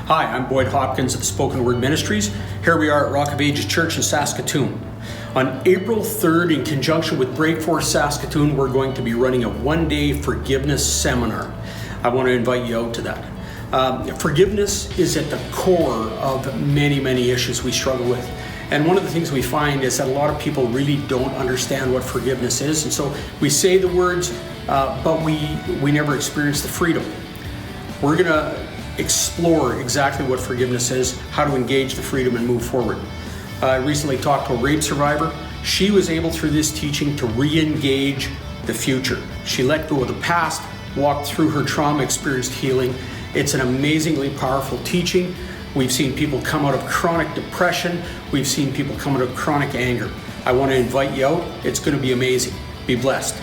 Hi, I'm Boyd Hopkins of the Spoken Word Ministries. Here we are at Rock of Ages Church in Saskatoon. On April 3rd, in conjunction with Breakforth Saskatoon, we're going to be running a one-day forgiveness seminar. I want to invite you out to that. Forgiveness is at the core of many issues we struggle with. And one of the things we find is that a lot of people really don't understand what forgiveness is. And so we say the words, but we never experience the freedom. We're going to explore exactly what forgiveness is, how to engage the freedom and move forward. I recently talked to a rape survivor. She was able through this teaching to re-engage the future. She let go of the past, walked through her trauma, experienced healing. It's an amazingly powerful teaching. We've seen people come out of chronic depression. We've seen people come out of chronic anger. I want to invite you out. It's going to be amazing. Be blessed.